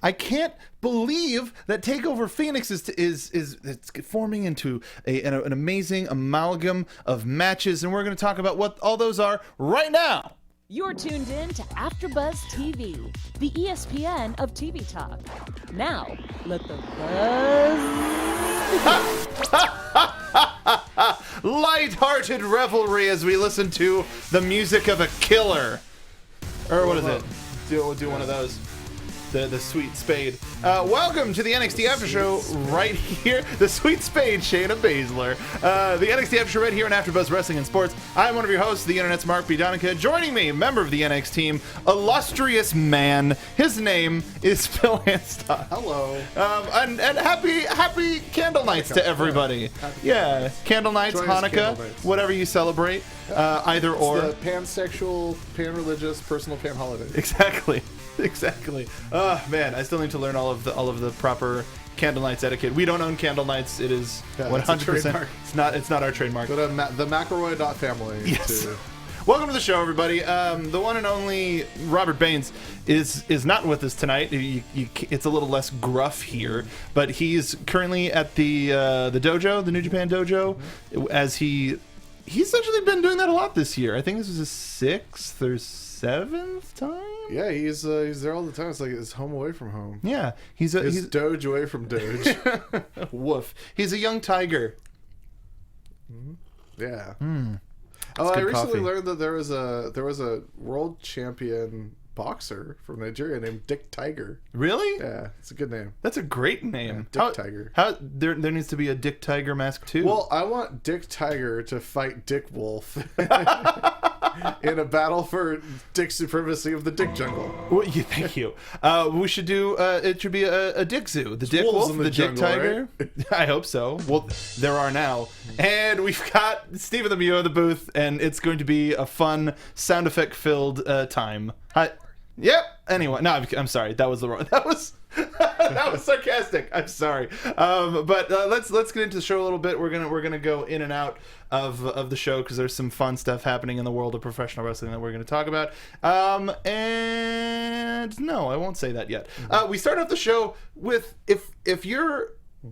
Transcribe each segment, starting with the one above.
I can't believe that TakeOver Phoenix is it's forming into an amazing amalgam of matches, and we're going to talk about what all those are right now. You're tuned in to AfterBuzz TV, the ESPN of TV talk. Now, let the buzz Light-hearted revelry as we listen to the music of a killer. Or what is it? We'll do one of those. The Sweet Spade. Welcome to the NXT After Show right here. The Sweet Spade, Shayna Baszler. The NXT After Show right here on AfterBuzz Wrestling and Sports. I'm one of your hosts, the Internet's Mark B. Donica. Joining me, member of the NXT team, illustrious man. His name is Phil Hanstock. Hello. And happy Candle Nights to everybody. Yeah, Candle Nights, Joyous Hanukkah, Candle Nights. whatever you celebrate. Either It's or. the pansexual, pan-religious, personal pan holiday. Exactly. Oh man, I still need to learn all of the proper Candle Nights etiquette. We don't own Candle Nights. It is 100%. It's not our trademark. Go to the McElroy.family. Yes. Welcome to the show, everybody. The one and only Robert Baines is not with us tonight. It's a little less gruff here, but he's currently at the dojo, the New Japan dojo, as he's essentially been doing that a lot this year. I think this is his 6th or 7th time. Yeah, he's there all the time. It's like his home away from home. Yeah, he's Doge away from Doge. Woof. He's a young tiger. Yeah. That's I good recently coffee. learned that there was a world champion boxer from Nigeria named Dick Tiger. Really? Yeah, it's a good name. That's a great name. Dick Tiger. How there needs to be a Dick Tiger mask too. Well, I want Dick Tiger to fight Dick Wolf in a battle for Dick supremacy of the Dick Jungle. Well, thank you. We should do. It should be a Dick Zoo. The Dick wolves Wolf, in the the Dick jungle, Tiger. I hope so. Well, there are now, and we've got Steve and the Mew in the booth, and it's going to be a fun sound effect filled time. Yep. Anyway, no, I'm sorry. That was the wrong. That was sarcastic. I'm sorry. But let's get into the show a little bit. We're gonna go in and out of the show because there's some fun stuff happening in the world of professional wrestling that we're gonna talk about. And no, I won't say that yet. We start off the show with if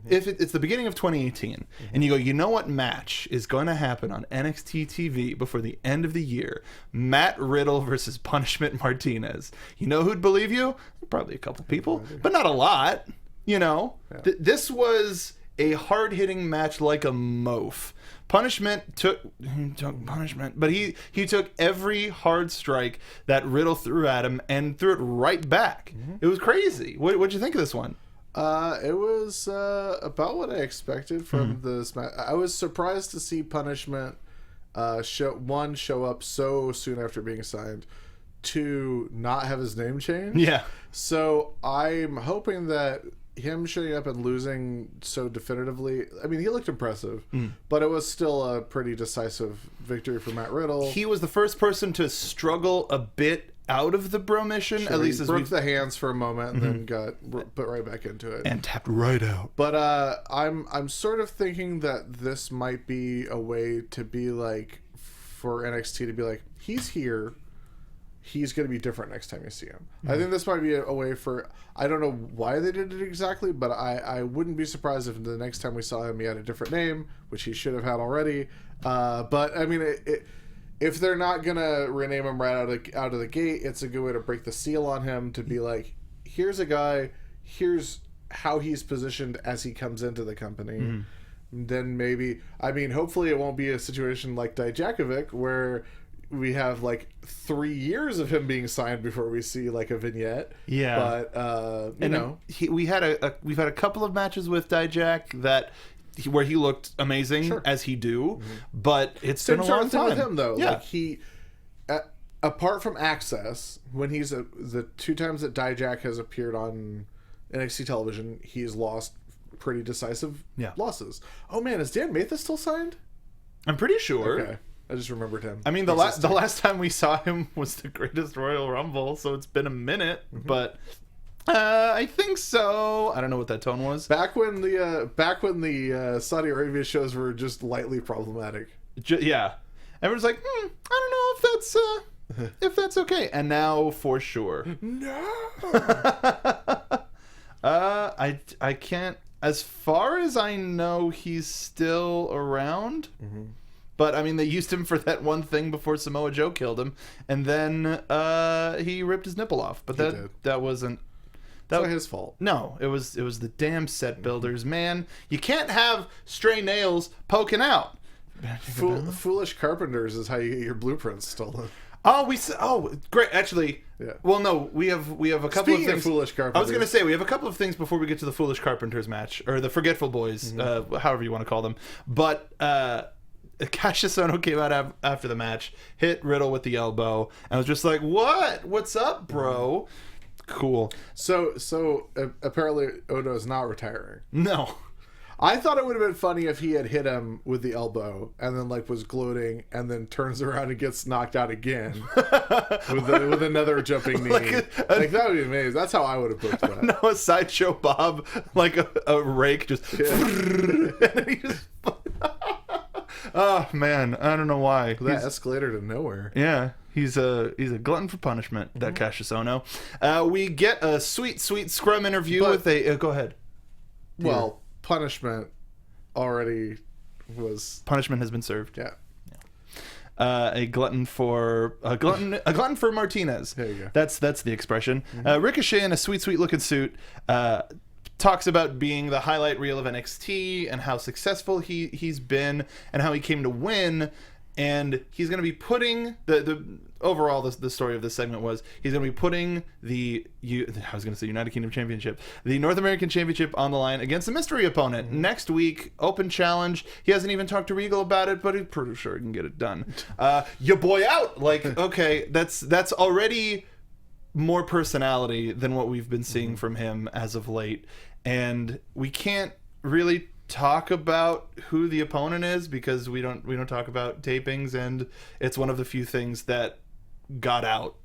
it's the beginning of 2018 and you go, you know what match is going to happen on NXT TV before the end of the year? Matt Riddle versus Punishment Martinez. You know who'd believe you? Probably a couple people, but not a lot. You know, this was a hard-hitting match like a moaf. Punishment took punishment, but he took every hard strike that Riddle threw at him and threw it right back. It was crazy. What'd you think of this one? It was about what I expected from this match. I was surprised to see Punishment show up so soon after being signed, to not have his name changed. Yeah. So I'm hoping that him showing up and losing so definitively, I mean, he looked impressive, but it was still a pretty decisive victory for Matt Riddle. He was the first person to struggle a bit out of the bro mission, Sure, at least he as broke we the hands for a moment and then got put right back into it. and tapped right out. But I'm sort of thinking that this might be a way to be like, for NXT to be like, he's here, he's going to be different next time you see him. I think this might be a way for, I don't know why they did it exactly, but I wouldn't be surprised if the next time we saw him he had a different name, which he should have had already. But I mean, if they're not gonna rename him right out of the gate, it's a good way to break the seal on him, to be like, here's a guy, here's how he's positioned as he comes into the company. Then maybe, I mean, hopefully it won't be a situation like Dijakovic where we have like 3 years of him being signed before we see like a vignette. Yeah, but we've had a couple of matches with Dijak where he looked amazing, as he do, but it's been a long time with him though. Yeah, like he, apart from Access, when he's the 2 times that Dijak has appeared on NXT television, he's lost pretty decisive losses. Oh man, is Dan Mathis still signed? I'm pretty sure. Okay, I just remembered him. I mean, the last time we saw him was the Greatest Royal Rumble, so it's been a minute, but I think so. I don't know what that tone was. Back when the Saudi Arabia shows were just lightly problematic. Yeah, everyone's like, I don't know if that's okay, and now for sure. No. I can't. As far as I know, he's still around. But I mean, they used him for that one thing before Samoa Joe killed him, and then he ripped his nipple off. But that wasn't. That's not his fault. No, it was the damn set builders, man. You can't have stray nails poking out. Foolish carpenters is how you get your blueprints stolen. Oh, great. Actually, yeah. Well, no, we have a couple Speaking of things. Of foolish carpenters, I was going to say we have a couple of things before we get to the Foolish Carpenters match, or the Forgetful Boys, however you want to call them. But Cassius Ohno came out after the match, hit Riddle with the elbow, and was just like, "What? What's up, bro?" Cool. So apparently Odo is not retiring. No. I thought it would have been funny if he had hit him with the elbow and then was gloating and then turns around and gets knocked out again with another jumping knee. Like that would be amazing. That's how I would have booked that. No, a Sideshow Bob, like a rake, just. Yeah. And he just. Oh man, I don't know why. That escalator to nowhere. Yeah. He's a glutton for punishment, that Cassius Ohno. We get a sweet Scrum interview with a... go ahead. Well, punishment already was... Punishment has been served. Yeah. A glutton for Martinez. There you go. That's the expression. Ricochet in a sweet looking suit talks about being the highlight reel of NXT and how successful he's been and how he came to win. And he's going to be putting the story of this segment was he's going to be putting United Kingdom Championship, the North American Championship on the line against a mystery opponent next week. Open challenge. He hasn't even talked to Regal about it, but he's pretty sure he can get it done. Your boy out. Like, okay, that's already more personality than what we've been seeing from him as of late, and we can't really talk about who the opponent is because we don't talk about tapings, and it's one of the few things that got out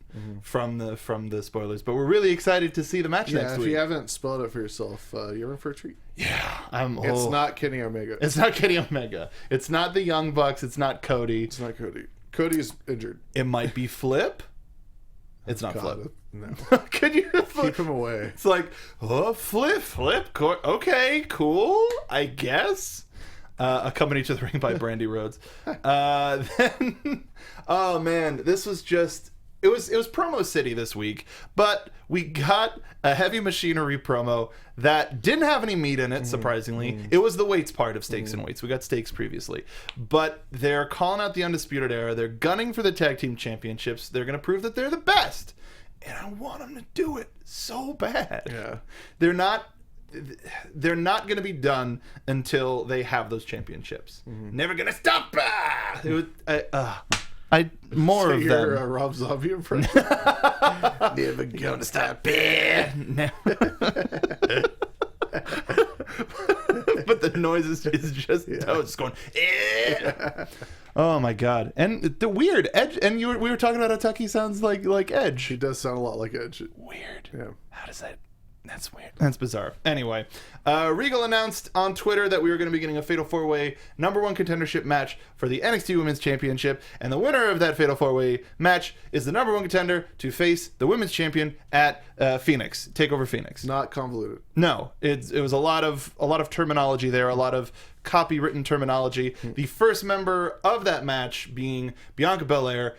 from the spoilers. But we're really excited to see the match next week. If you haven't spelled it for yourself, you're in for a treat. Yeah, it's not Kenny Omega. It's not Kenny Omega. It's not the Young Bucks. It's not Cody. It's not Cody. Cody's injured. It might be Flip. It's not Flip. No. Could you keep him away? It's like, Flip. Okay, cool. I guess. Accompanied to the ring by Brandy Rhodes. Then, oh man, this was just. It was promo city this week, but we got a Heavy Machinery promo that didn't have any meat in it, surprisingly. It was the weights part of Stakes and Weights. We got Stakes previously. But they're calling out the Undisputed Era. They're gunning for the Tag Team Championships. They're going to prove that they're the best. And I want them to do it so bad. Yeah. They're not going to be done until they have those championships. Never going to stop. More of them. Your Rob Zombie impression. Never gonna stop. But the noise is just it's going. Oh my god! And the weird Edge. And we were talking about how Tucky sounds like Edge. He does sound a lot like Edge. Weird. Yeah. How does that? That's weird. That's bizarre. Anyway, Regal announced on Twitter that we were going to be getting a Fatal 4-Way #1 contendership match for the NXT Women's Championship, and the winner of that Fatal 4-Way match is the #1 contender to face the Women's Champion at Phoenix, TakeOver Phoenix. Not convoluted. No, it was a lot of terminology there, a lot of copywritten terminology. The first member of that match being Bianca Belair.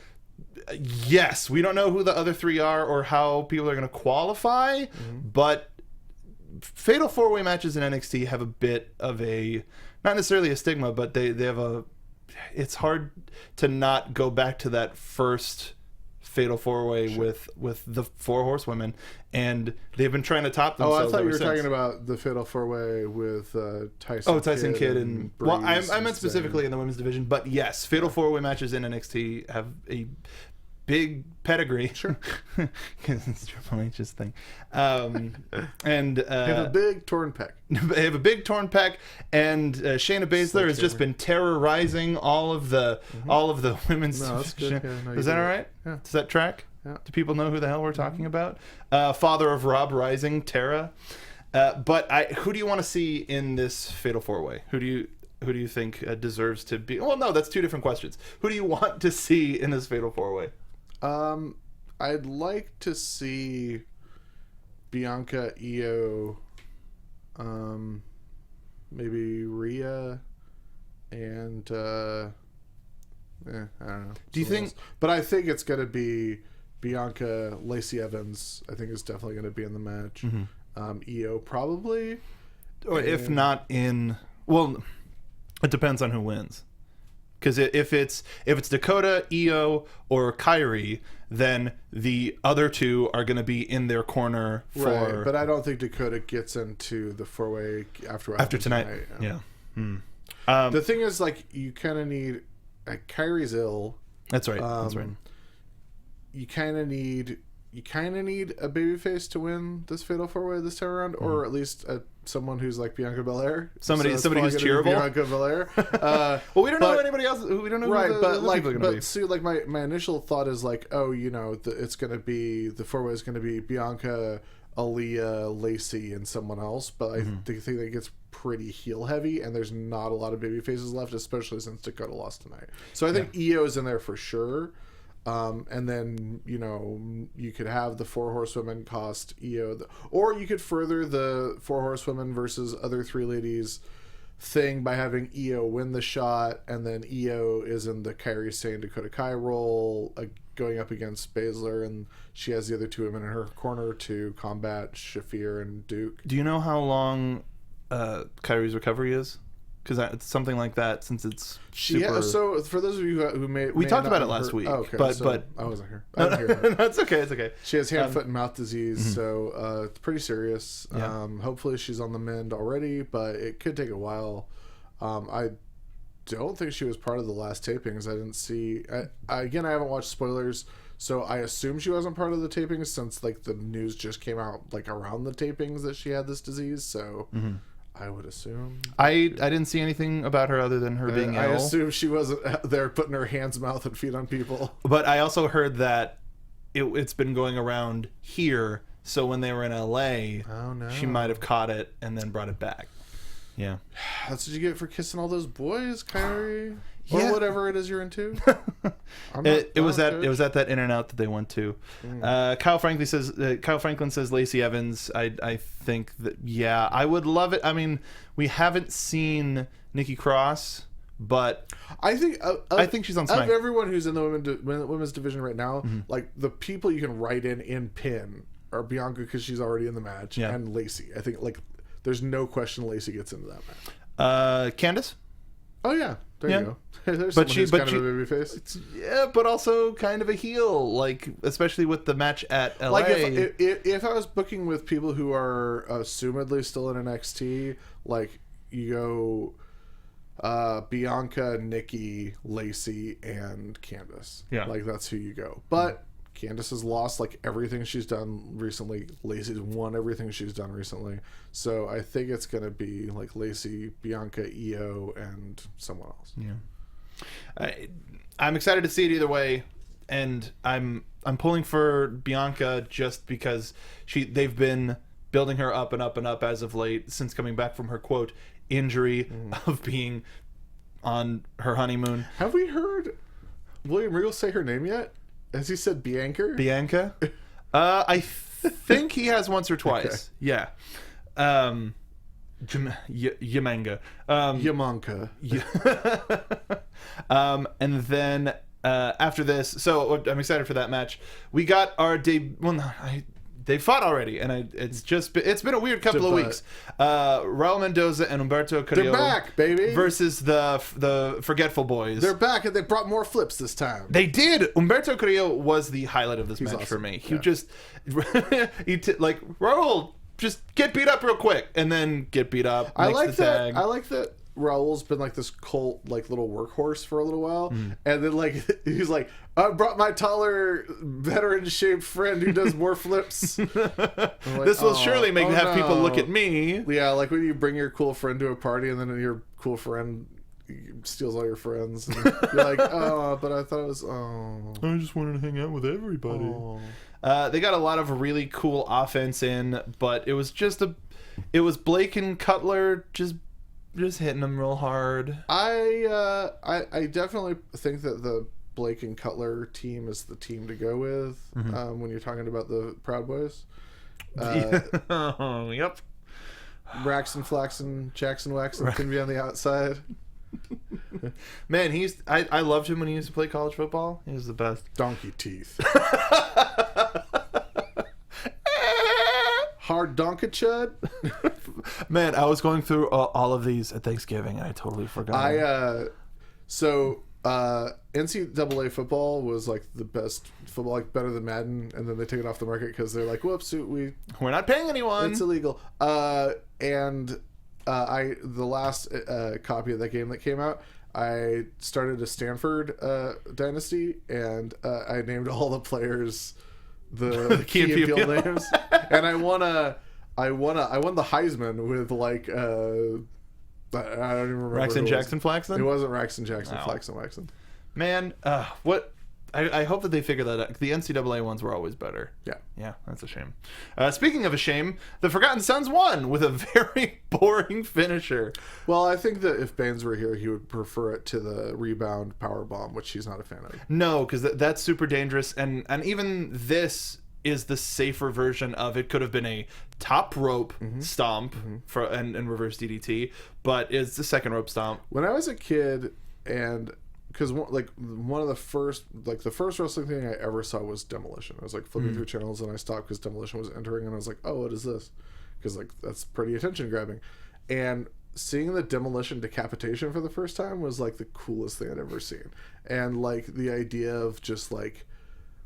Yes, we don't know who the other three are or how people are going to qualify, but Fatal 4-Way matches in NXT have a bit of a, not necessarily a stigma, but they have it's hard to not go back to that first Fatal 4-Way with the 4 horsewomen, and they've been trying to top themselves. Oh, I thought you were since. talking about the Fatal 4-Way with Tyson. Oh, Tyson Kidd and well, I meant specifically in the women's division, but yes, Fatal 4-Way matches in NXT have a big pedigree. Sure. Because it's Triple H's thing. And they have a big torn pec. They have a big torn pec, and Shayna Baszler has just been terrorizing all of the women's division. Yeah, Is that all right? Yeah. Does that track? Yeah. Do people know who the hell we're talking about? Father of Rob Rising, Tara. But who do you want to see in this Fatal 4-Way? Who do you think deserves to be? Well, no, that's two different questions. Who do you want to see in this Fatal 4-Way? I'd like to see Bianca, Io, Maybe Rhea, and I don't know. Do you think? But I think it's gonna be Bianca, Lacey Evans. I think is definitely gonna be in the match. Io probably, or if not in, well, it depends on who wins. Because if it's Dakota, Io, or Kairi, then the other two are going to be in their corner for. Right, but I don't think Dakota gets into the 4-way after tonight. Yeah. The thing is, like, you kind of need. Kairi's ill. That's right. That's right. You kind of need a babyface to win this fatal 4-way this time around, or at least someone who's like Bianca Belair. Somebody who's cheerable. Bianca Belair. Well, we don't know anybody else. We don't know. Right, who but the like, people are gonna be. see, like my initial thought is like, oh, you know, it's gonna be the 4-way is gonna be Bianca, Aaliyah, Lacey, and someone else. But I think that gets pretty heel heavy, and there's not a lot of baby faces left, especially since Dakota lost tonight. So I think Io is in there for sure. And then, you know, you could have the 4 horsewomen cost Io, or you could further the 4 horsewomen versus other 3 ladies thing by having Io win the shot, and then Io is in the Kairi Sane Dakota Kai role, going up against Baszler, and she has the other 2 women in her corner to combat Shafir and Duke. Do you know how long Kairi's recovery is? Because it's something like that, since it's super... Yeah, so for those of you who we talked about it last week. Oh, okay. But I wasn't here. I didn't hear that. That's okay. It's okay. She has hand, foot, and mouth disease, so it's pretty serious. Yeah. Hopefully she's on the mend already, but it could take a while. I don't think she was part of the last tapings. I didn't see... Again, I haven't watched spoilers, so I assume she wasn't part of the tapings, since like the news just came out like around the tapings that she had this disease, so... I would assume. I didn't see anything about her other than her being ill. I assume she wasn't there putting her hands, mouth, and feet on people. But I also heard that it's been going around here, so when they were in LA, she might have caught it and then brought it back. Yeah. That's what you get for kissing all those boys, Kairi. Or whatever it is you're into. It was at that In and Out that they went to. Kyle Franklin says Lacey Evans. I think that I would love it. I mean, we haven't seen Nikki Cross, but I think she's on SmackDown. Of everyone who's in the women's division right now, like the people you can write in pin are Bianca because she's already in the match, and Lacey. I think like there's no question Lacey gets into that match. Candace. Oh yeah, there you go. There's but she's kind of a baby face. Yeah, but also kind of a heel, like especially with the match at LA. Like if I was booking with people who are assumedly still in NXT, like you go Bianca, Nikki, Lacey, and Candace. Yeah, like that's who you go. But Candace has lost like everything she's done recently. Lacey's won everything she's done recently. So I think it's gonna be like Lacey, Bianca, Io, and someone else. Yeah, I'm excited to see it either way, and I'm pulling for Bianca just because they've been building her up and up and up as of late since coming back from her quote injury of being on her honeymoon. Have we heard William Regal say her name yet? Has he said Bianca? Bianca? I think he has once or twice. Okay. Yeah. Yamanga. Yamanka. And then after this, so I'm excited for that match. We got our they fought already, and it's been a weird couple of weeks. Raul Mendoza and Humberto Carrillo. They're back, baby. Versus the Forgetful Boys. They're back, and they brought more flips this time. They did. Humberto Carrillo was the highlight of this match awesome. For me. He just like Raul, just get beat up real quick, and then get beat up. I like that. I like that. Raul's been like this cult, like little workhorse for a little while, and then like he's like, I brought my taller, better in shape friend who does more flips. Like, this will surely have people look at me. Yeah, like when you bring your cool friend to a party and then your cool friend steals all your friends. And you're like, oh, but I thought it was I just wanted to hang out with everybody. They got a lot of really cool offense in, but it was Blake and Cutler just hitting them real hard. I definitely think that the Blake and Cutler team is the team to go with when you're talking about the Proud Boys. Yep. Braxton, Flaxton, Jackson, Waxon can be on the outside. Man, I loved him when he used to play college football. He was the best. Donkey teeth. Hard donkey chud. Man, I was going through all of these at Thanksgiving, and I totally forgot. NCAA football was like the best football, like better than Madden, and then they took it off the market because they're like, whoops, we're not paying anyone. It's illegal. The last copy of that game that came out, I started a Stanford dynasty, and I named all the players the Key and Peele names, and I won the Heisman with like I don't even remember. Raxton Jackson Flaxton? It wasn't Raxton Jackson Flaxton Waxon. Man, what? I hope that they figure that out. The NCAA ones were always better. Yeah, that's a shame. Speaking of a shame, the Forgotten Sons won with a very boring finisher. Well, I think that if Baines were here, he would prefer it to the rebound power bomb, which he's not a fan of. No, because that's super dangerous, and even this is the safer version of it. Could have been a top rope stomp and reverse DDT, but it's the second rope stomp. When I was a kid, and because one of the first wrestling thing I ever saw was Demolition. I was like flipping through channels, and I stopped because Demolition was entering, and I was like, oh, what is this? Because like that's pretty attention grabbing, and seeing the Demolition decapitation for the first time was like the coolest thing I'd ever seen. And like the idea of just like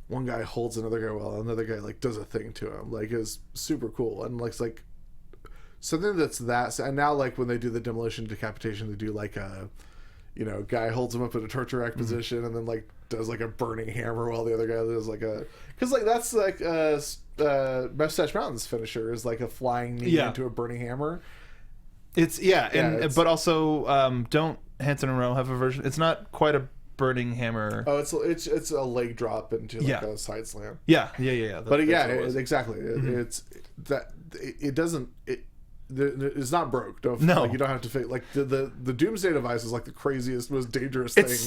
one guy holds another guy while another guy like does a thing to him, like, is super cool. And like it's like something that's that. And now like when they do the Demolition decapitation, they do like a, you know, guy holds him up in a torture rack position and then like does like a burning hammer while the other guy does like a, because like that's like Mustache Mountain's finisher is like a flying knee into a burning hammer. It's but also don't Hanson and Rowe have a version? It's not quite a burning hammer. Oh, it's a leg drop into like a side slam. Yeah. But exactly. It's that it doesn't. It's not broke. No, like, you don't have to fake. Like the Doomsday device is like the craziest, most dangerous thing. It's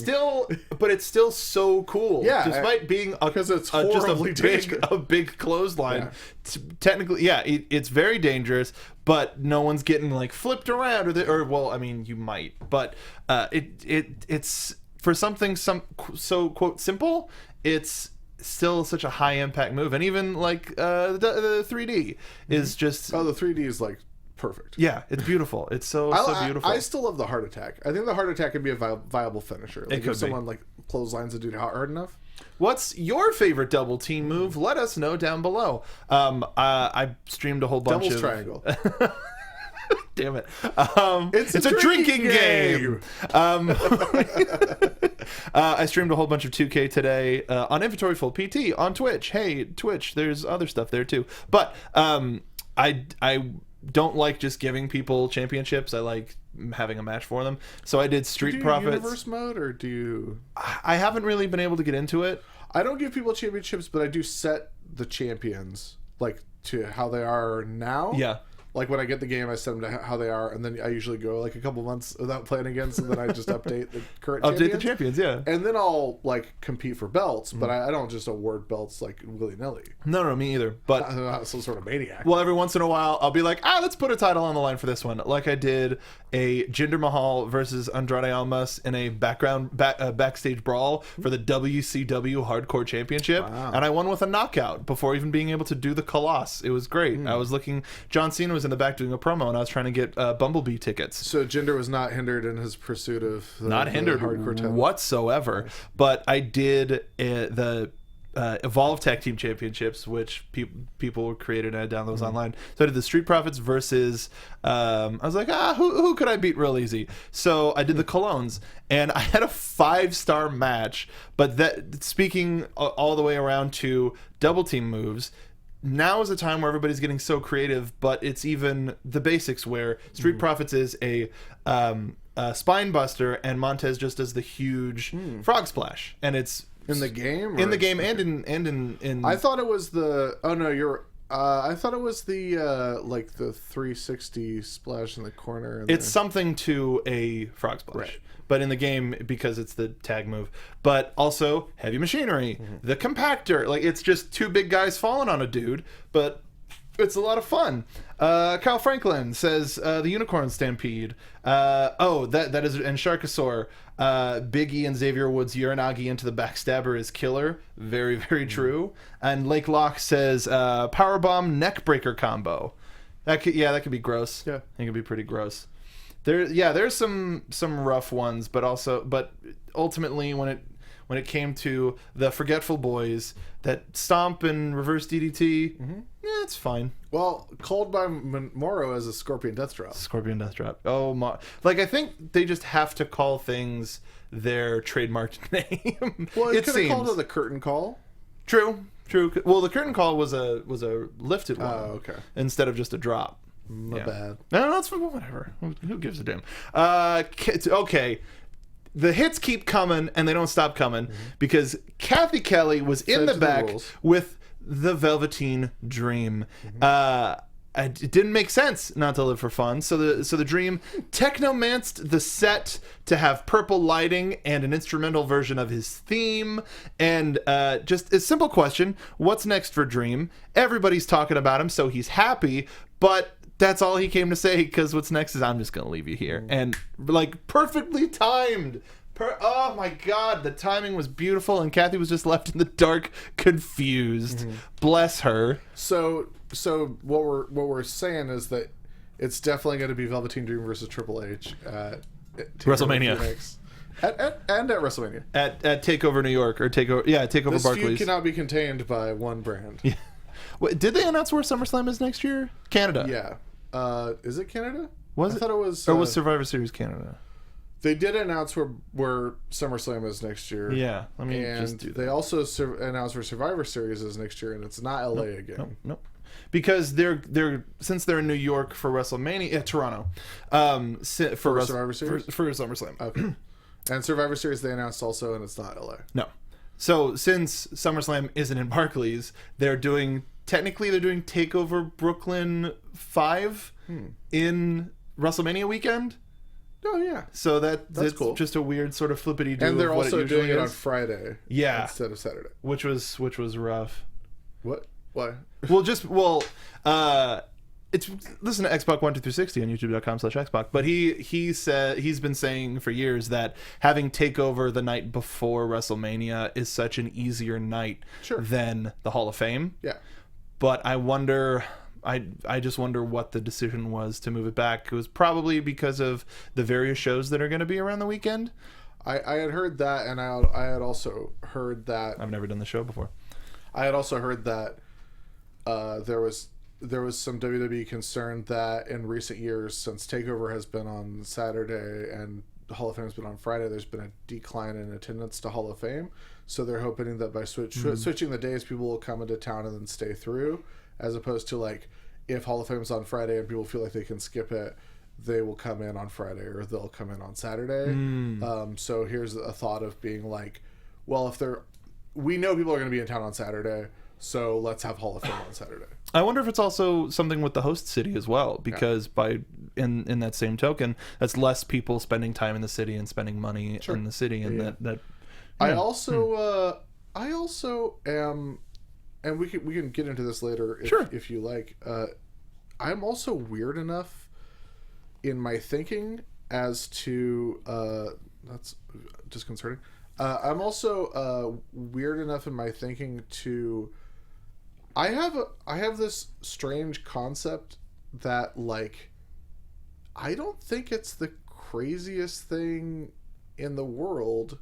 still so cool. Yeah, despite being because it's horribly just a big clothesline. Yeah. Technically, it's very dangerous. But no one's getting like flipped around, or well, I mean, you might. But it's for something so quote simple. It's still such a high impact move, and even like the 3D is just the 3D is like perfect. Yeah, it's beautiful. It's so beautiful. I still love the heart attack. I think the heart attack can be a viable finisher. Like if someone like clotheslines a dude hard enough. What's your favorite double team move? Let us know down below. I streamed a whole bunch Devil's of Triangle. Damn it. It's a drinking game. I streamed a whole bunch of 2K today on Inventory Full PT on Twitch. Hey, Twitch, there's other stuff there too. But I don't like just giving people championships. I like having a match for them. So I did Street Profits. Universe mode, or do you? I haven't really been able to get into it. I don't give people championships, but I do set the champions like to how they are now. Yeah. Like when I get the game, I set them to how they are, and then I usually go like a couple months without playing again, so then I just update the current the champions, yeah. And then I'll like compete for belts, but I don't just award belts like willy-nilly. No, me either. But I'm not some sort of maniac. Well, every once in a while, I'll be like, let's put a title on the line for this one. Like I did a Jinder Mahal versus Andrade Almas in a backstage brawl for the WCW Hardcore Championship, and I won with a knockout before even being able to do the Colossus. It was great. I was looking. John Cena was in the back doing a promo, and I was trying to get Bumblebee tickets. So Jinder was not hindered in his pursuit of not hindered whatsoever. But I did the Evolve Tag Team Championships, which people created, and I downloaded those online. So I did the Street Profits versus I was like, who could I beat real easy? So I did the Colognes, and I had a 5-star match. But that, speaking all the way around to double team moves, now is a time where everybody's getting so creative, but it's even the basics where Street Profits is a spine buster, and Montez just does the huge frog splash, and it's in the game, and in. I thought it was the. Oh no, you're. I thought it was the like the 360 splash in the corner. It's something to a frog splash. Right. But in the game, because it's the tag move, but also heavy machinery, the compactor, like it's just two big guys falling on a dude, but It's a lot of fun. Kyle Franklin says the Unicorn Stampede. That is, and Sharkosaur. Big E and Xavier Woods Uranagi into the backstabber is killer. Very, very true. And Lake Locke says powerbomb neckbreaker combo. That could be gross. Yeah, it could be pretty gross. There's some rough ones, but ultimately when it came to the Forgetful Boys, that stomp and reverse DDT, it's fine. Well, called by Moro as a Scorpion Death Drop. Scorpion Death Drop. Oh my! Like, I think they just have to call things their trademarked name. Well, it could have called it the Curtain Call. True. Well, the Curtain Call was a lifted one. Oh, okay. Instead of just a drop. My bad. No, it's whatever. Who gives a damn? Okay. The hits keep coming, and they don't stop coming, because Kathy Kelly was in the back with the Velveteen Dream. It didn't make sense not to live for fun. So the Dream technomanced the set to have purple lighting and an instrumental version of his theme. And just a simple question: what's next for Dream? Everybody's talking about him, so he's happy, but that's all he came to say, because what's next is, I'm just going to leave you here. And, like, perfectly timed. Oh, my God. The timing was beautiful, and Kathy was just left in the dark, confused. Bless her. So what we're saying is that it's definitely going to be Velveteen Dream versus Triple H at WrestleMania. And at WrestleMania. At TakeOver New York, or TakeOver this Barclays. This feud cannot be contained by one brand. Yeah. Wait, did they announce where SummerSlam is next year? Canada. Yeah. Is it Canada? I thought it was. Or was Survivor Series Canada? They did announce where SummerSlam is next year. Yeah, let me just do that. They also announced where Survivor Series is next year, and it's not LA again. Nope. Because since they're in New York for WrestleMania, Toronto, for Survivor Series for SummerSlam. Okay. And Survivor Series they announced also, and it's not LA. No. So since SummerSlam isn't in Barclays, they're doing TakeOver Brooklyn 5 in WrestleMania weekend. Oh yeah. So that's cool. Just a weird sort of flippity-doo. And they're also doing it is on Friday. Yeah. Instead of Saturday. Which was rough. What? Why? It's listen to Xbox 1 2 through 60 on youtube.com/Xbox. But he said he's been saying for years that having TakeOver the night before WrestleMania is such an easier night than the Hall of Fame. Yeah. But I wonder, I just wonder what the decision was to move it back. It was probably because of the various shows that are going to be around the weekend. I had heard that, and I had also heard that. I've never done the show before. I had also heard that there was some WWE concern that in recent years, since TakeOver has been on Saturday and the Hall of Fame has been on Friday, there's been a decline in attendance to Hall of Fame. So they're hoping that by switching the days, people will come into town and then stay through, as opposed to, like, if Hall of Fame's on Friday and people feel like they can skip it, they will come in on Friday or they'll come in on Saturday. So here's a thought of being like, well, we know people are going to be in town on Saturday, so let's have Hall of Fame on Saturday. I wonder if it's also something with the host city as well, because in that same token, that's less people spending time in the city and spending money in the city, and that. Yeah. I also am, and we can get into this later if you like. I'm also weird enough in my thinking as to that's disconcerting. I'm also weird enough in my thinking to. I have this strange concept that, like, I don't think it's the craziest thing in the world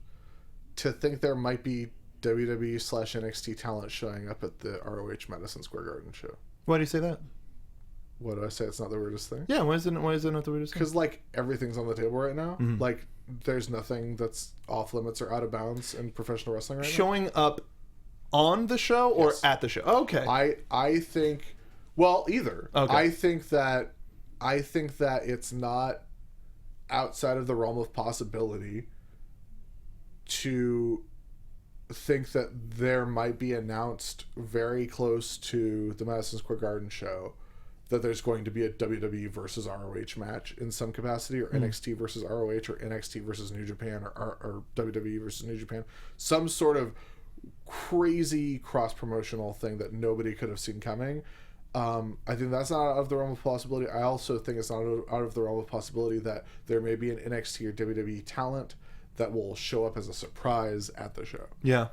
to think there might be WWE/NXT talent showing up at the ROH Madison Square Garden show. Why do you say that? What do I say? It's not the weirdest thing? Yeah, why is it not the weirdest thing? Because, like, everything's on the table right now. Mm-hmm. Like, there's nothing that's off limits or out of bounds in professional wrestling right now. Showing up on the show or at the show? Okay. I think, well, either. Okay. I think that it's not outside of the realm of possibility to think that there might be announced very close to the Madison Square Garden show that there's going to be a WWE versus ROH match in some capacity, or NXT versus ROH, or NXT versus New Japan, or WWE versus New Japan. Some sort of crazy cross-promotional thing that nobody could have seen coming. I think that's not out of the realm of possibility. I also think it's not out of the realm of possibility that there may be an NXT or WWE talent that will show up as a surprise at the show. Yeah.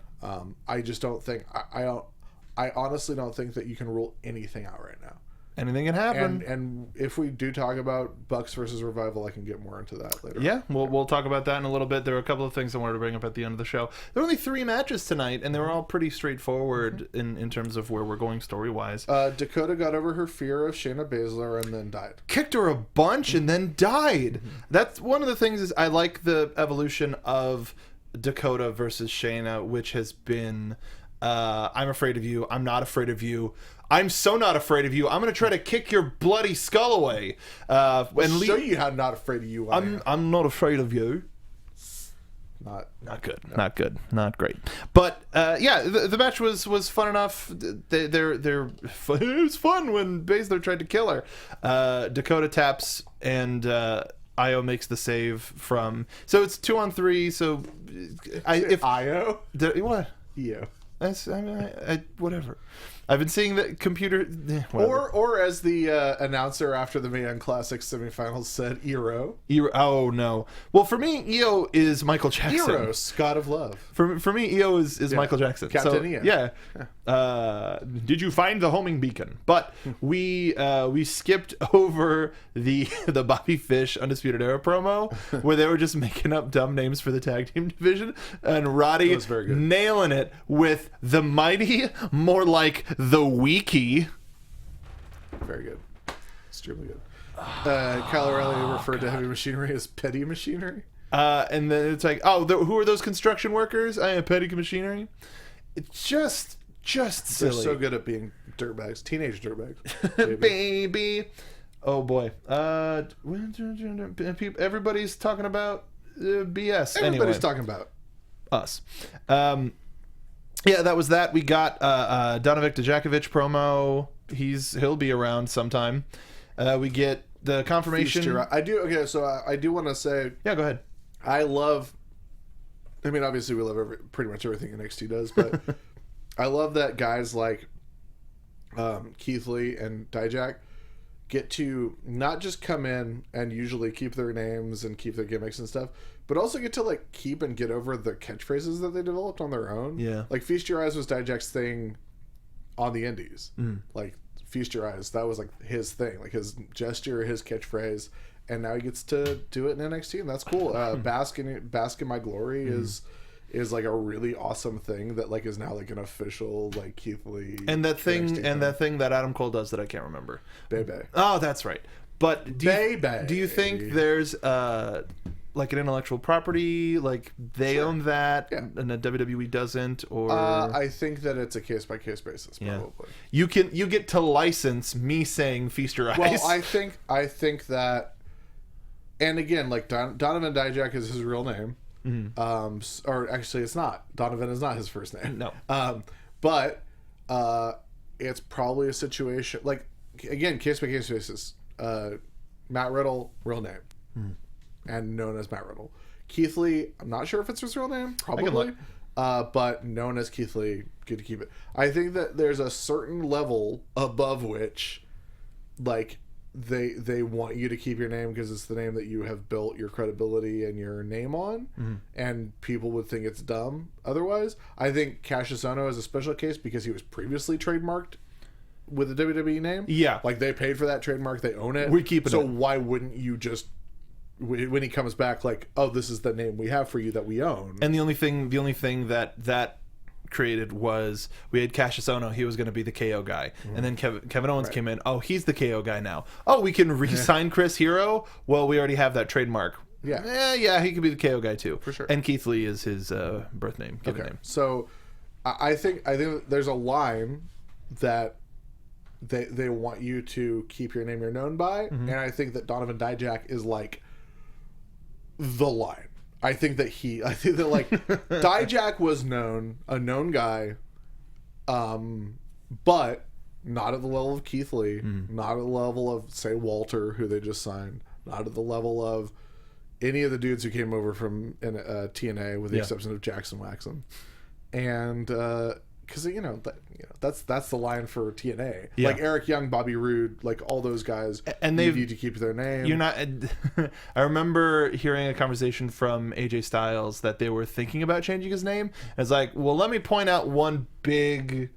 I just don't think I honestly don't think that you can rule anything out right now. Anything can happen. And if we do talk about Bucks versus Revival, I can get more into that later. Yeah, we'll talk about that in a little bit. There were a couple of things I wanted to bring up at the end of the show. There were only 3 matches tonight, and they were all pretty straightforward in terms of where we're going story-wise. Dakota got over her fear of Shayna Baszler and then died. Kicked her a bunch and then died. That's one of the things is I like the evolution of Dakota versus Shayna, which has been I'm afraid of you, I'm not afraid of you, I'm so not afraid of you, I'm going to try to kick your bloody skull away. And show you how not afraid of you I am. I'm not afraid of you. Not good. No. Not good. Not great. But yeah, the match was fun enough. It was fun when Baszler tried to kill her. Dakota taps and Io makes the save from. So it's 2-on-3. So Io? What? Io. Whatever. I've been seeing the computer. Or as the announcer after the Mae Young Classic semifinals said, Iro. Oh no. Well, for me, Io is Michael Jackson. Eros, God of Love. For me, Io is Michael Jackson. Captain Io. Yeah. Did you find the homing beacon? But we skipped over the Bobby Fish Undisputed Era promo where they were just making up dumb names for the tag team division, and Roddy nailing it with the mighty, more like the Wiki. Very good. Extremely good. Kyle O'Reilly referred to heavy machinery as petty machinery. And then it's like, who are those construction workers? I am petty machinery. It's just silly. They're so good at being dirtbags. Teenage dirtbags. Baby. Oh boy. Everybody's talking about BS. Everybody's talking about us. Yeah, that was that. We got Donovic Dijakovic promo. He'll be around sometime. We get the confirmation. So I do want to say. Yeah, go ahead. I mean, obviously we love pretty much everything NXT does, but I love that guys like Keith Lee and Dijak get to not just come in and usually keep their names and keep their gimmicks and stuff, but also get to like keep and get over the catchphrases that they developed on their own. Yeah. Like Feast Your Eyes was Dijak's thing on the indies. Like Feast Your Eyes, that was like his thing, like his gesture, his catchphrase, and now he gets to do it in NXT, and that's cool. Bask in My Glory is like a really awesome thing that like is now like an official like Keith Lee and that thing that Adam Cole does that I can't remember. Bebe. Oh, that's right. But do you think there's like an intellectual property, like they own that, and the WWE doesn't, or I think that it's a case by case basis. Probably you get to license me saying Feast Your Eyes. Well, I think that, and again, like Donovan Dijak is his real name. Or actually, it's not. Donovan is not his first name. No. But it's probably a situation like, again, case by case basis. Matt Riddle, real name, and known as Matt Riddle. Keith Lee, I'm not sure if it's his real name, probably, but known as Keith Lee. Good to keep it. I think that there's a certain level above which, like, they want you to keep your name because it's the name that you have built your credibility and your name on, and people would think it's dumb otherwise. I think Cassius Ohno is a special case because he was previously trademarked with the WWE name. Yeah, like they paid for that trademark, they own it. We keep it. So why wouldn't you just, when he comes back, like, oh, this is the name we have for you that we own? And the only thing that created was we had Cassius Ohno. He was going to be the KO guy, and then Kevin Owens came in. Oh, he's the KO guy now. Oh, we can re-sign Chris Hero. Well, we already have that trademark. Yeah, he could be the KO guy too, for sure. And Keith Lee is his birth name, given name. So, I think there's a line that they want you to keep your name you're known by, and I think that Donovan Dijak is like the line. I think that like Dijak was a known guy, but not at the level of Keith Lee, not at the level of, say, Walter, who they just signed, not at the level of any of the dudes who came over from TNA, with the exception of Jackson Waxon. And because that's the line for TNA. Yeah. Like Eric Young, Bobby Roode, like all those guys, and they need to keep their name. You're not. I remember hearing a conversation from AJ Styles that they were thinking about changing his name. It's like, well, let me point out one big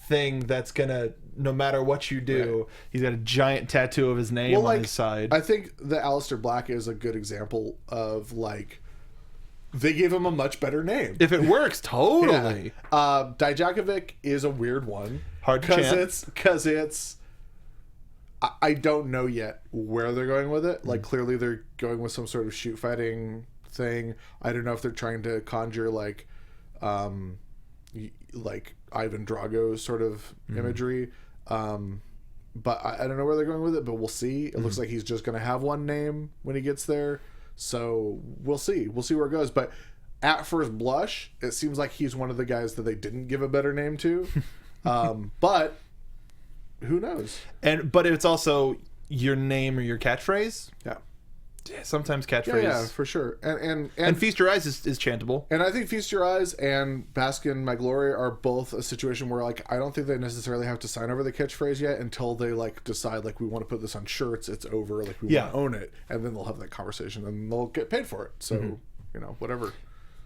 thing that's gonna, no matter what you do, he's got a giant tattoo of his name on his side. I think that Aleister Black is a good example of like. They gave him a much better name. If it works, totally. Yeah. Dijakovic is a weird one. Hard to because it's. I don't know yet where they're going with it. Like clearly they're going with some sort of shoot fighting thing. I don't know if they're trying to conjure like Ivan Drago sort of imagery. But I don't know where they're going with it. But we'll see. It looks like he's just going to have one name when he gets there. So we'll see. We'll see where it goes. But at first blush, it seems like he's one of the guys that they didn't give a better name to. But who knows? But it's also your name or your catchphrase. Yeah. Sometimes catchphrase. Yeah, for sure. And Feast Your Eyes is chantable. And I think Feast Your Eyes and Bask in My Glory are both a situation where like I don't think they necessarily have to sign over the catchphrase yet until they like decide like we want to put this on shirts, it's over, like we want to own it, and then they'll have that conversation and they'll get paid for it. So whatever.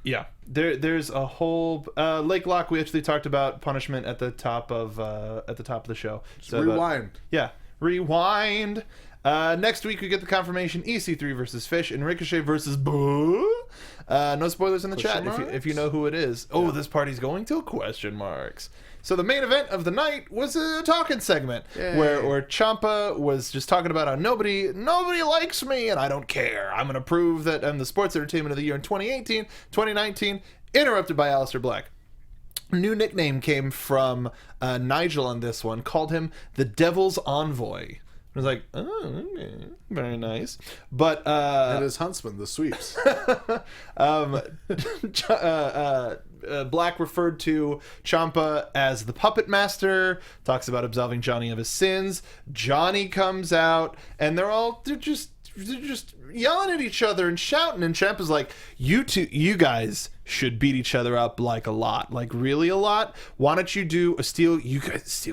Yeah. There's a whole Lake Lock. We actually talked about punishment at the top of the show. So rewind. Rewind. Next week we get the confirmation: EC3 versus Fish and Ricochet versus Boo. No spoilers in the chat if you know who it is. Oh, this party's going till question marks. So the main event of the night was a talking segment where Ciampa was just talking about how nobody likes me and I don't care. I'm going to prove that I'm the sports entertainment of the year in 2019, interrupted by Aleister Black. New nickname came from Nigel on this one, called him the Devil's Envoy. I was like, oh, okay, very nice. But and his huntsman, the sweeps. Black referred to Ciampa as the puppet master, talks about absolving Johnny of his sins. Johnny comes out, and they're just yelling at each other and shouting, and Ciampa's like, you guys should beat each other up like a lot, like really a lot. Why don't you do a steel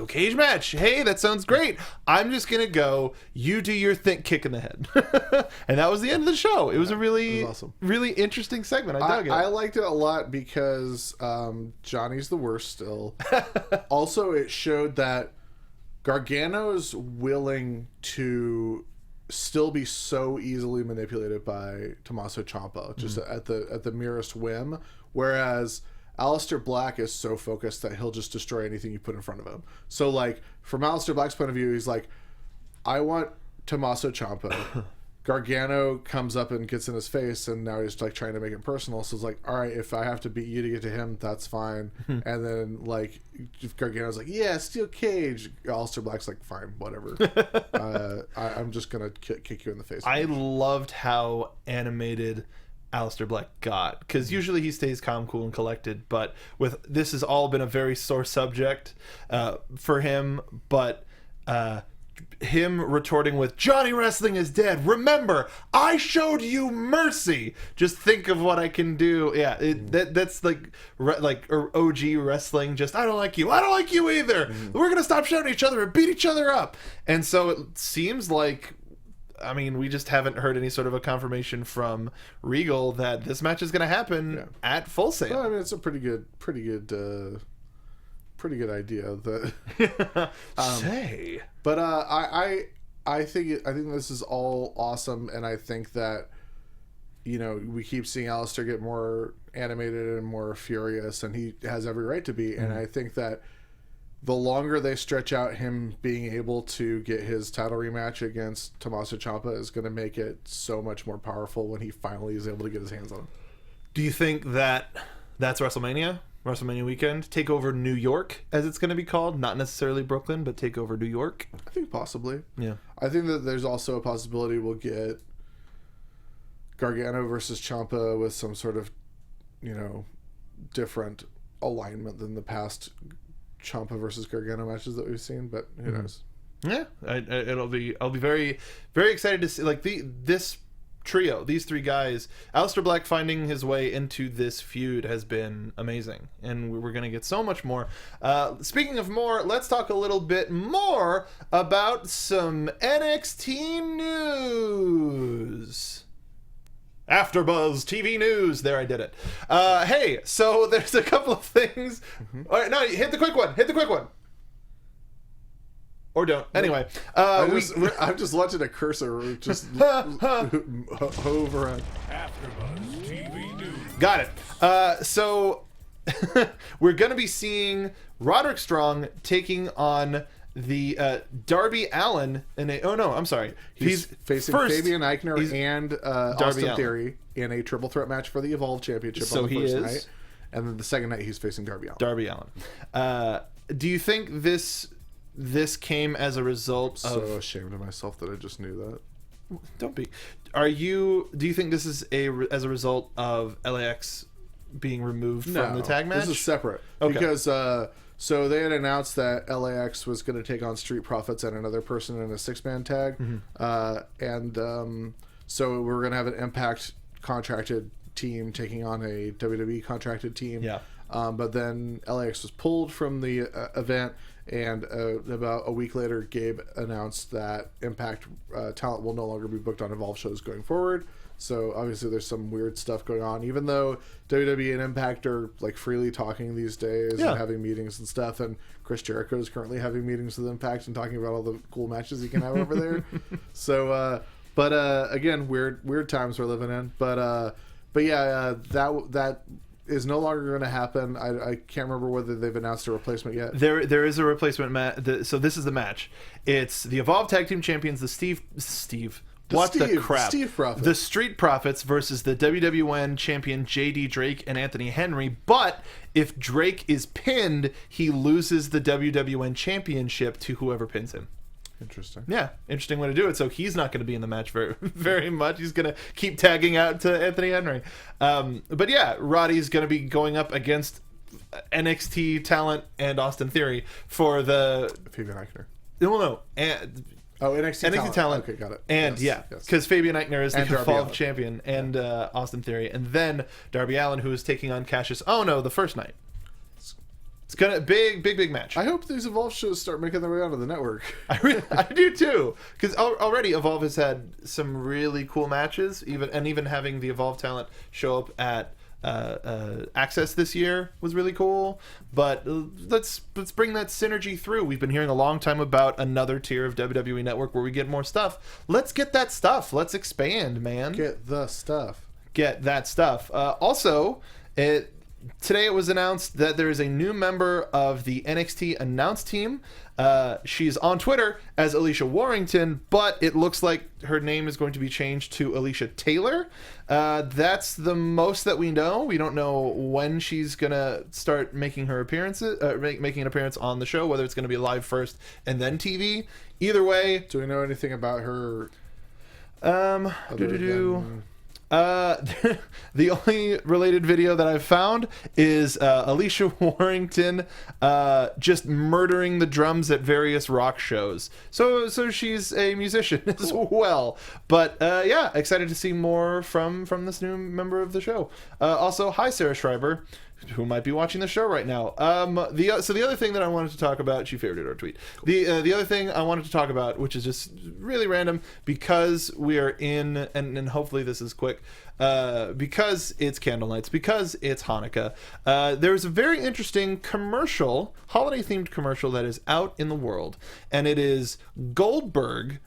cage match? Hey, that sounds great. I'm just gonna go, you do your thing, kick in the head. And that was the end of the show. It was a really awesome, really interesting segment. I dug it. I liked it a lot because Johnny's the worst still. Also, it showed that Gargano's willing to still be so easily manipulated by Tommaso Ciampa just at the merest whim, whereas Aleister Black is so focused that he'll just destroy anything you put in front of him. So like from Aleister Black's point of view, he's like, I want Tommaso Ciampa. Gargano comes up and gets in his face, and now he's like trying to make it personal. So it's like, all right, if I have to beat you to get to him, that's fine. And then like if Gargano's like, yeah, steel cage, Aleister Black's like, fine, whatever. I'm just gonna kick you in the face. I loved how animated Aleister Black got, because usually he stays calm, cool, and collected, but with this has all been a very sore subject for him. But him retorting with, Johnny Wrestling is dead, remember, I showed you mercy, just think of what I can do. Yeah, that's like OG wrestling, just I don't like you either, we're gonna stop shouting at each other and beat each other up. And so it seems like, I mean, we just haven't heard any sort of a confirmation from Regal that this match is going to happen at Full Sail. Well, I mean, it's a pretty good idea. But I think this is all awesome, and I think that we keep seeing Aleister get more animated and more furious, and he has every right to be. And I think that the longer they stretch out him being able to get his title rematch against Tommaso Ciampa is going to make it so much more powerful when he finally is able to get his hands on him. Do you think that's WrestleMania weekend? TakeOver New York, as it's going to be called. Not necessarily Brooklyn, but TakeOver New York. I think possibly. Yeah. I think that there's also a possibility we'll get Gargano versus Ciampa with some sort of, different alignment than the past Ciampa versus Gargano matches that we've seen, but who knows? Yeah, I'll be very, very excited to see. Like this trio, these three guys, Aleister Black finding his way into this feud has been amazing, and we're going to get so much more. Speaking of more, let's talk a little bit more about some NXT news. AfterBuzz TV news. There, I did it. Hey, so there's a couple of things. All right, no, hit the quick one. Or don't. Anyway, I'm just watching a cursor just hove around. AfterBuzz TV news. Got it. So we're going to be seeing Roderick Strong taking on the Darby Allin in a... Oh, no, I'm sorry. He's facing Fabian Eichner and Austin Allen. Theory in a triple threat match for the Evolve Championship So on the first he is. night. And then the second night, he's facing Darby Allin. Darby Allin. Do you think this came as a result So of... ashamed of myself that I just knew that. Don't be. Do you think this is as a result of LAX being removed from the tag match? This is separate. Okay. Because so they had announced that LAX was going to take on Street Profits and another person in a 6-man tag. So we were going to have an Impact contracted team taking on a WWE contracted team. Yeah. But then LAX was pulled from the event, and about a week later, Gabe announced that Impact talent will no longer be booked on Evolve shows going forward. So obviously there's some weird stuff going on, even though WWE and Impact are like freely talking these days and having meetings and stuff, and Chris Jericho is currently having meetings with Impact and talking about all the cool matches he can have over there. So but again, weird times we're living in, but yeah, that is no longer going to happen. I can't remember whether they've announced a replacement yet. There is a replacement match. So this is the match. It's the Evolve Tag Team Champions, the Steve Profits. The Street Profits versus the WWN Champion JD Drake and Anthony Henry. But if Drake is pinned, he loses the WWN Championship to whoever pins him. Interesting. Yeah, interesting way to do it. So he's not going to be in the match very, very much. He's going to keep tagging out to Anthony Henry. But yeah, Roddy's going to be going up against NXT talent and Austin Theory for the... Fabian Eichner. Well, no. And, NXT talent. Okay, got it. And yes. because Fabian Eichner is And the Darby Evolve Allin. champion, and Austin Theory. And then Darby Allin, who is taking on Cassius Ohno the first night. It's gonna big match. I hope these Evolve shows start making their way onto the network. I do too, because already Evolve has had some really cool matches, even having the Evolve talent show up at Access this year was really cool. But let's bring that synergy through. We've been hearing a long time about another tier of WWE Network where we get more stuff. Let's get that stuff. Let's expand, man. Get the stuff. Get that stuff. Also, today it was announced that there is a new member of the NXT announce team. She's on Twitter as Alicia Warrington, but it looks like her name is going to be changed to Alicia Taylor. That's the most that we know. We don't know when she's going to start making her appearances, making an appearance on the show, whether it's going to be live first and then TV. Either way. Do we know anything about her? The only related video that I've found is Alicia Warrington just murdering the drums at various rock shows. So she's a musician as well. But yeah, excited to see more from this new member of the show. Also, hi Sarah Schreiber, who might be watching the show right now. So the other thing that I wanted to talk about, she favorited our tweet. The other thing I wanted to talk about, which is just really random, because we are in, and hopefully this is quick, because it's candle nights, because it's Hanukkah. There's a very interesting commercial, holiday-themed commercial that is out in the world, and it is Goldberg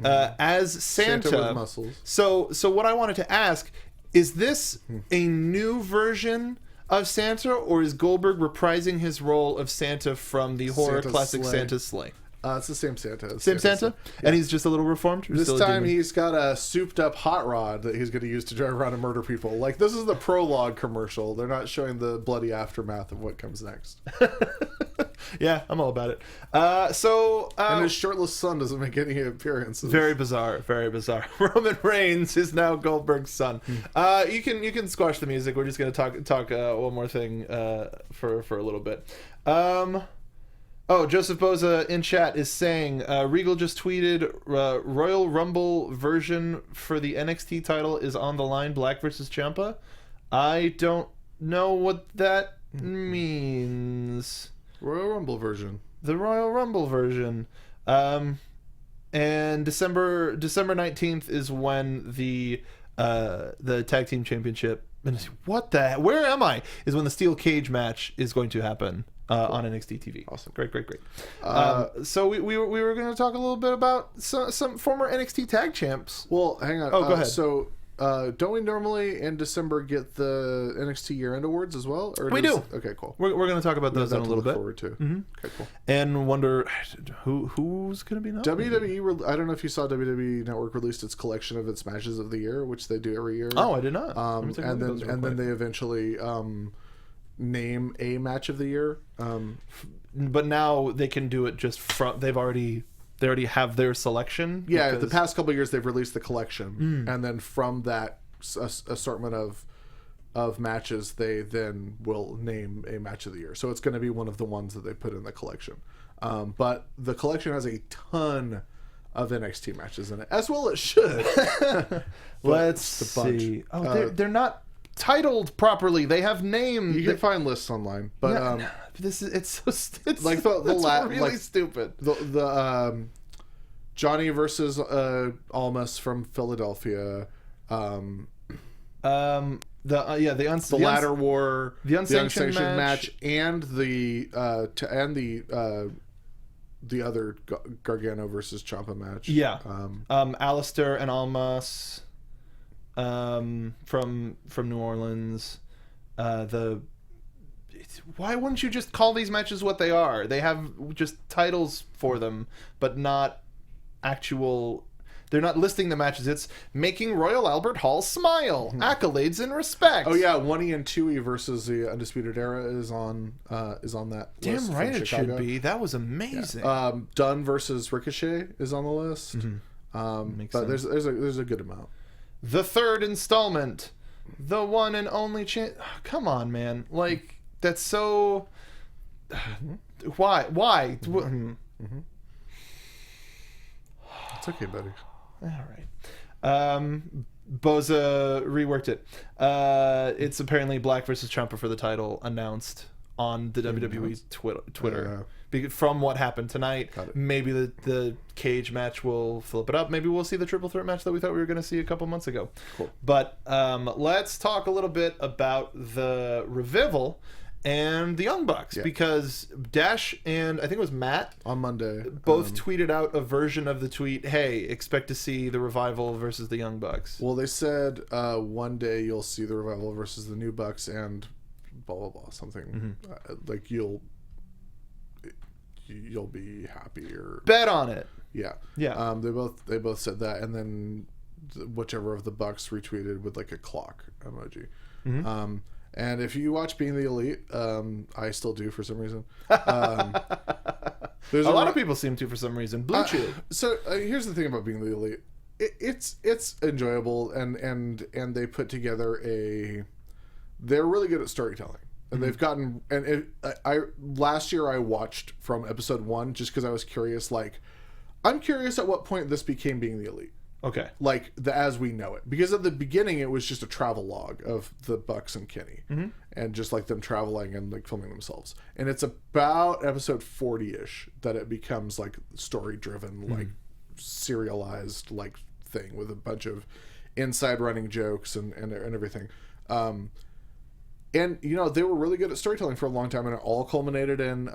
as Santa with muscles. So what I wanted to ask, is this a new version of Santa, or is Goldberg reprising his role of Santa from the horror Santa's classic sleigh. Santa's Sleigh? It's the same Santa. Same Santa? Yeah. And he's just a little reformed? Or This still a time demon? he's got a souped up hot rod that he's going to use to drive around and murder people. Like, this is the prologue commercial. They're not showing the bloody aftermath of what comes next. Yeah, I'm all about it. And his shirtless son doesn't make any appearances. very bizarre, very bizarre. Roman Reigns is now Goldberg's son. You can squash the music. We're just gonna talk one more thing for a little bit. Oh, Joseph Boza in chat is saying Regal just tweeted Royal Rumble version for the NXT title is on the line, Black versus Ciampa. I don't know what that means. Royal Rumble version. The Royal Rumble version. And December 19th is when the tag team championship. Where am I? Is when the steel cage match is going to happen on NXT TV. Awesome. Great. So we were going to talk a little bit about some former NXT tag champs. Well, hang on. Oh, go ahead. So, don't we normally in December get the NXT year-end awards as well? Or We do. Okay, cool. We're going to talk about those in a little bit. Forward to. Mm-hmm. Okay, cool. And wonder who's going to be nominated. WWE. I don't know if you saw WWE Network released its collection of its matches of the year, which they do every year. Oh, I did not. And then they eventually name a match of the year. But now they can do it just from they already have their selection. Yeah, because... the past couple of years they've released the collection, and then from that assortment of matches, they then will name a match of the year. So it's going to be one of the ones that they put in the collection. But the collection has a ton of NXT matches in it, as well it should. Let's see. Oh, they're not titled properly. They have names. You can find lists online, but it's like the really stupid. The Johnny versus Almas from Philadelphia. The ladder war, the unsanctioned match, and the other Gargano versus Ciampa match. Yeah. Alistair and Almas from New Orleans. Why wouldn't you just call these matches what they are? They have just titles for them, but not actual. They're not listing the matches. It's making Royal Albert Hall smile. Accolades and respect. Oh yeah, 1E and 2E versus the Undisputed Era is on that. Damn list right from it Chicago. should be. That was amazing. Yeah. Dunn versus Ricochet is on the list. Makes But sense. there's a good amount. The third installment, the one and only chance. Come on, man! Like that's so. Why? It's okay, buddy. All right. Boza reworked it. It's apparently Black versus Ciampa for the title announced on the WWE's Twitter. From what happened tonight, maybe the cage match will flip it up. Maybe we'll see the triple threat match that we thought we were going to see a couple months ago. Cool. But let's talk a little bit about the Revival and the Young Bucks, because Dash and I think it was Matt On Monday, both tweeted out a version of the tweet, hey, expect to see the Revival versus the Young Bucks. Well, they said one day you'll see the Revival versus the New Bucks and blah blah blah something like you'll be happy or Bet on it. yeah. They both said that, and then whichever of the Bucks retweeted with like a clock emoji. And if you watch Being the Elite, I still do for some reason. There's a lot of people seem to for some reason. Blue Chew. So here's the thing about Being the Elite. It's enjoyable, and they put together they're really good at storytelling, and they've gotten last year I watched from episode 1 just because I was curious. Like, I'm curious at what point this became Being the Elite. Okay. Like as we know it, because at the beginning it was just a travel log of the Bucks and Kenny, and just like them traveling and like filming themselves. And it's about episode 40ish that it becomes like story driven, like serialized like thing with a bunch of inside running jokes and everything. And you know, they were really good at storytelling for a long time, and it all culminated in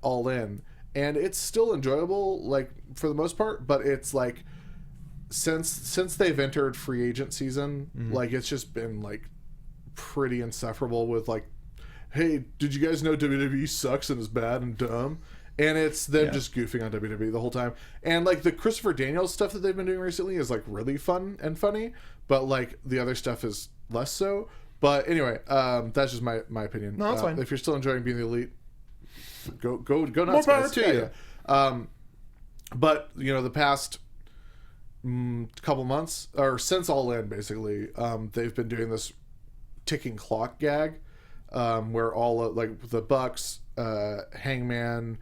All In, and it's still enjoyable like for the most part, but it's like since they've entered free agent season, like it's just been like pretty insufferable with like, hey, did you guys know WWE sucks and is bad and dumb? And it's them just goofing on WWE the whole time. And like the Christopher Daniels stuff that they've been doing recently is like really fun and funny, but like the other stuff is less so. But anyway, that's just my opinion. No, that's fine. If you're still enjoying Being the Elite, go nuts. More power guys. to you. But you know, the past couple months, or since All In, basically, they've been doing this ticking clock gag, where all like the Bucks, Hangman,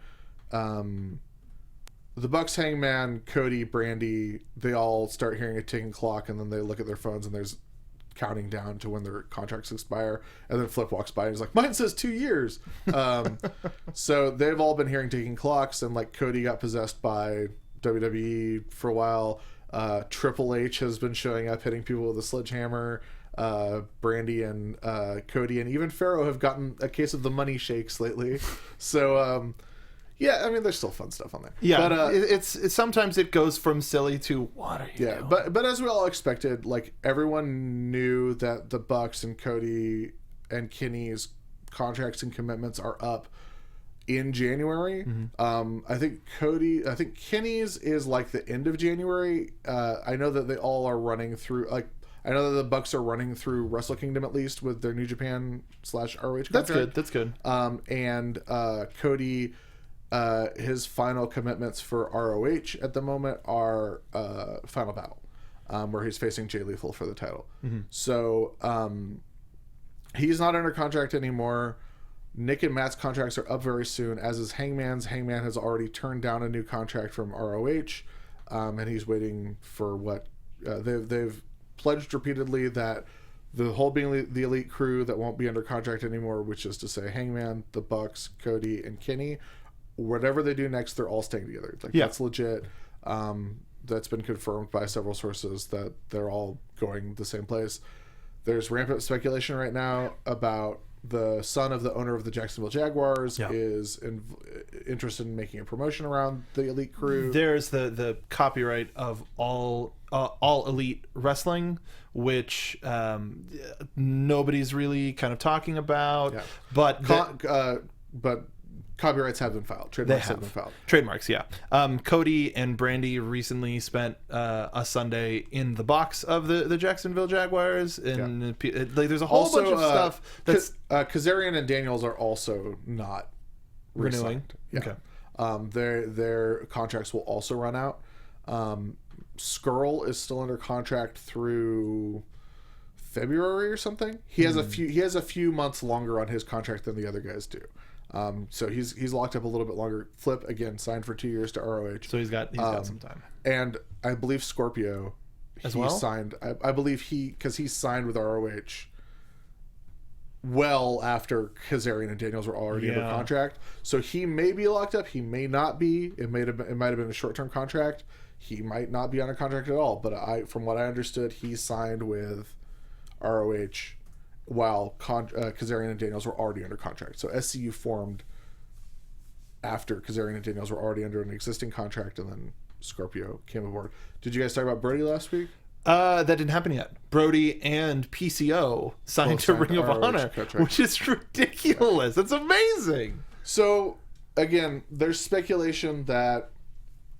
the Bucks, Hangman, Cody, Brandy, they all start hearing a ticking clock, and then they look at their phones and there's counting down to when their contracts expire, and then Flip walks by and he's like, mine says 2 years. So they've all been hearing ticking clocks, and like Cody got possessed by WWE for a while. Triple H has been showing up hitting people with a sledgehammer. Brandy and Cody and even Pharaoh have gotten a case of the money shakes lately. So yeah, I mean, there's still fun stuff on there. Yeah, but it's sometimes it goes from silly to what are you doing? but as we all expected, like everyone knew that the Bucks and Cody and Kenny's contracts and commitments are up in January. I think Kenny's is like the end of January. I know that they all are running through, like, I know that the Bucks are running through Wrestle Kingdom at least with their New Japan / ROH contract. That's good. And Cody, his final commitments for ROH at the moment are Final Battle, where he's facing Jay Lethal for the title. So he's not under contract anymore. Nick and Matt's contracts are up very soon, as is Hangman's. Hangman has already turned down a new contract from ROH, and he's waiting for what they've pledged repeatedly, that the whole being the Elite crew that won't be under contract anymore, which is to say Hangman, the Bucks, Cody, and Kenny, whatever they do next, they're all staying together. Like, that's legit. That's been confirmed by several sources that they're all going the same place. There's rampant speculation right now about the son of the owner of the Jacksonville Jaguars is interested in making a promotion around the Elite crew. There's the copyright of all Elite Wrestling, which nobody's really kind of talking about. But copyrights have been filed. Trademarks have been filed. Trademarks, yeah. Cody and Brandy recently spent a Sunday in the box of the Jacksonville Jaguars, and like, there's a whole bunch of stuff that's Kazarian and Daniels are also not renewing. Okay. Their contracts will also run out. Skrull is still under contract through February or something. He has a few months longer on his contract than the other guys do. So he's locked up a little bit longer. Flip, again, signed for 2 years to ROH. So he's got some time. And I believe Scorpio as well signed. I believe because he signed with ROH well after Kazarian and Daniels were already under contract. So he may be locked up. He may not be. It might have been a short-term contract. He might not be on a contract at all. But from what I understood, he signed with ROH while Kazarian and Daniels were already under contract. So SCU formed after Kazarian and Daniels were already under an existing contract, and then Scorpio came aboard. Did you guys talk about Brody last week? That didn't happen yet. Brody and PCO signed to Ring of Honor, which is ridiculous. That's amazing. So, again, there's speculation that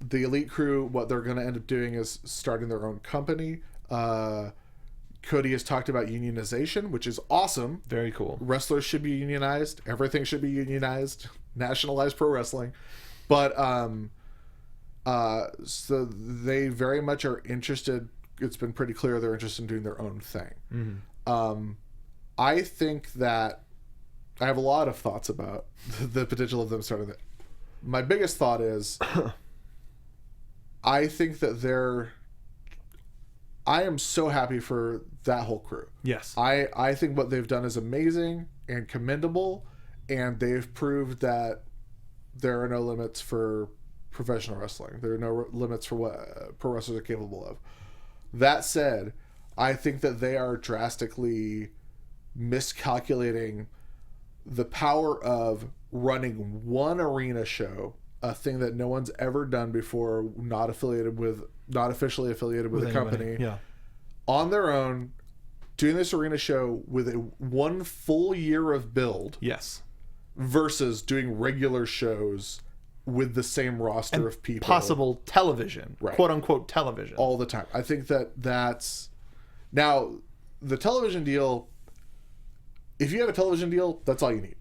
the Elite crew, what they're going to end up doing is starting their own company. Cody has talked about unionization, which is awesome. Very cool. Wrestlers should be unionized. Everything should be unionized. Nationalized pro wrestling. But so they very much are interested. It's been pretty clear they're interested in doing their own thing. I think that I have a lot of thoughts about the potential of them starting that. My biggest thought is I think that I am so happy for that whole crew. Yes. I think what they've done is amazing and commendable, and they've proved that there are no limits for professional wrestling. There are no limits for what pro wrestlers are capable of. That said, I think that they are drastically miscalculating the power of running one arena show, a thing that no one's ever done before, not officially affiliated with a company, on their own, doing this arena show with one full year of build. Yes. Versus doing regular shows with the same roster of people. Possible television, quote unquote television. All the time. I think that's... Now, the television deal, if you have a television deal, that's all you need.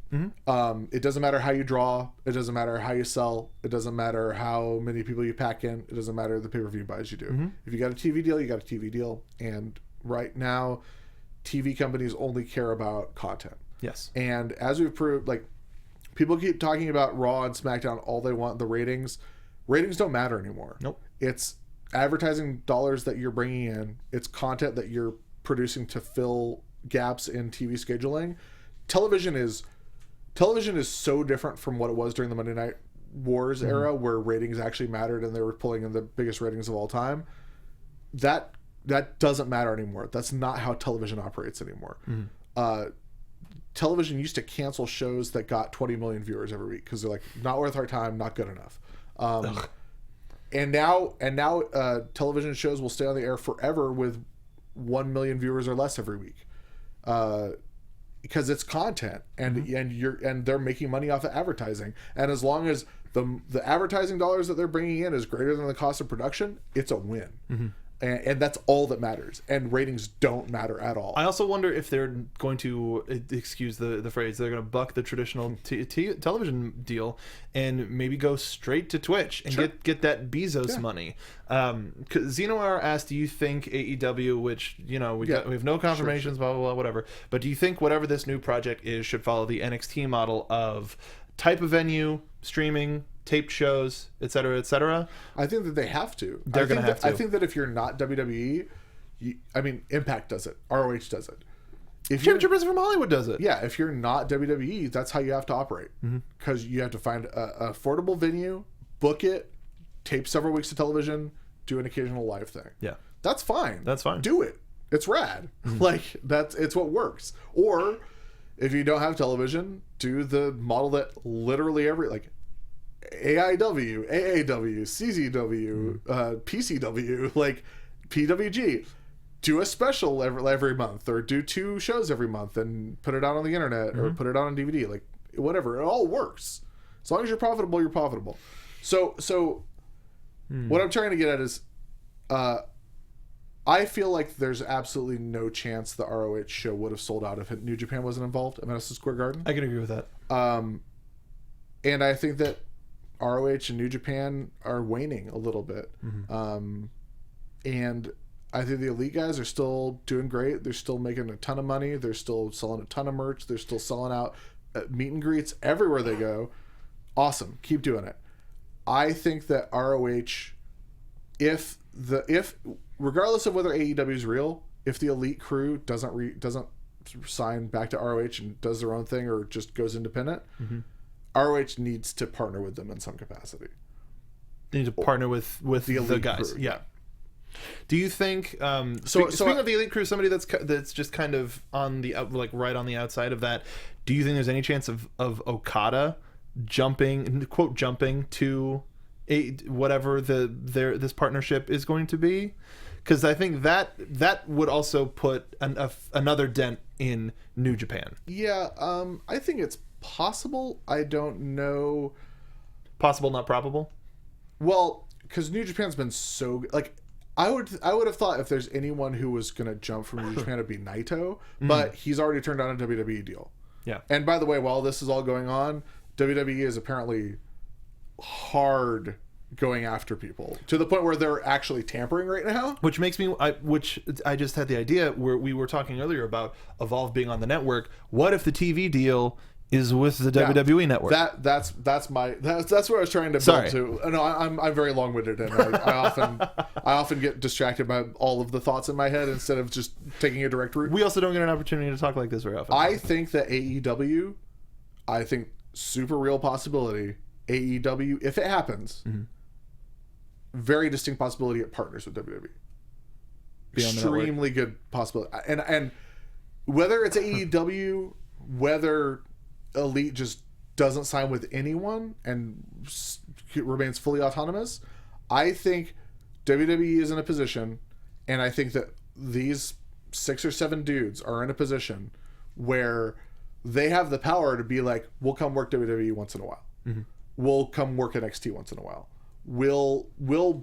It doesn't matter how you draw. It doesn't matter how you sell. It doesn't matter how many people you pack in. It doesn't matter the pay-per-view buys you do. If you got a TV deal, you got a TV deal. And right now, TV companies only care about content. Yes. And as we've proved, like, People keep talking about Raw and SmackDown all they want, the ratings. Ratings don't matter anymore. Nope. It's advertising dollars that you're bringing in. It's content that you're producing to fill gaps in TV scheduling. Television is so different from what it was during the Monday Night Wars era, where ratings actually mattered and they were pulling in the biggest ratings of all time. That doesn't matter anymore. That's not how television operates anymore. Television used to cancel shows that got 20 million viewers every week because they're like, not worth our time, not good enough. And now television shows will stay on the air forever with 1 million viewers or less every week, because it's content and they're making money off of advertising. And as long as the advertising dollars that they're bringing in is greater than the cost of production, it's a win. And that's all that matters. And ratings don't matter at all. I also wonder if they're going to, excuse the phrase, they're going to buck the traditional television deal and maybe go straight to Twitch and get that Bezos money. Xenoar asked, do you think AEW, which, we have no confirmations, blah, blah, blah, whatever, but do you think whatever this new project is should follow the NXT model of type of venue, streaming, taped shows, etc., etc.? I think that they have to. They're going to have to. I think that if you're not WWE, Impact does it. ROH does it. Championship from Hollywood does it. Yeah, if you're not WWE, that's how you have to operate. Because you have to find an affordable venue, book it, tape several weeks of television, do an occasional live thing. Yeah. That's fine. That's fine. Do it. It's rad. It's what works. Or if you don't have television, do the model that literally AIW, AAW, CZW, PCW, PWG. Do a special every month, or do 2 shows every month and put it out on the internet or put it out on DVD. Whatever. It all works. As long as you're profitable, you're profitable. So what I'm trying to get at is I feel like there's absolutely no chance the ROH show would have sold out if New Japan wasn't involved at Madison Square Garden. I can agree with that. And I think that ROH and New Japan are waning a little bit. And I think the Elite guys are still doing great. They're still making a ton of money. They're still selling a ton of merch. They're still selling out meet and greets everywhere they go. Awesome. Keep doing it. I think that ROH, if regardless of whether AEW is real, if the Elite crew doesn't sign back to ROH and does their own thing or just goes independent, ROH needs to partner with them in some capacity. They need to partner with the guys. Crew. Yeah. Do you think? Speaking of the Elite crew, somebody that's just kind of on the right on the outside of that. Do you think there's any chance of Okada jumping to whatever this partnership is going to be? Because I think that would also put another dent in New Japan. Yeah, I think it's possible. I don't know. Possible, not probable. Well, because New Japan's been so I would have thought if there's anyone who was going to jump from New Japan, it'd be Naito, but he's already turned down a WWE deal. Yeah. And by the way, while this is all going on, WWE is apparently hard going after people to the point where they're actually tampering right now. Which makes me, I just had the idea where we were talking earlier about Evolve being on the network. What if the TV deal is with the WWE network? That's what I was trying to build to. No, I'm very long-winded, and I often get distracted by all of the thoughts in my head instead of just taking a direct route. We also don't get an opportunity to talk like this very often. I think that AEW, super real possibility. AEW, if it happens, very distinct possibility it partners with WWE. Extremely good possibility, and whether it's AEW, whether Elite just doesn't sign with anyone and remains fully autonomous, I think WWE is in a position, and I think that these 6 or 7 dudes are in a position where they have the power to be like, we'll come work WWE once in a while. We'll come work NXT once in a while. We'll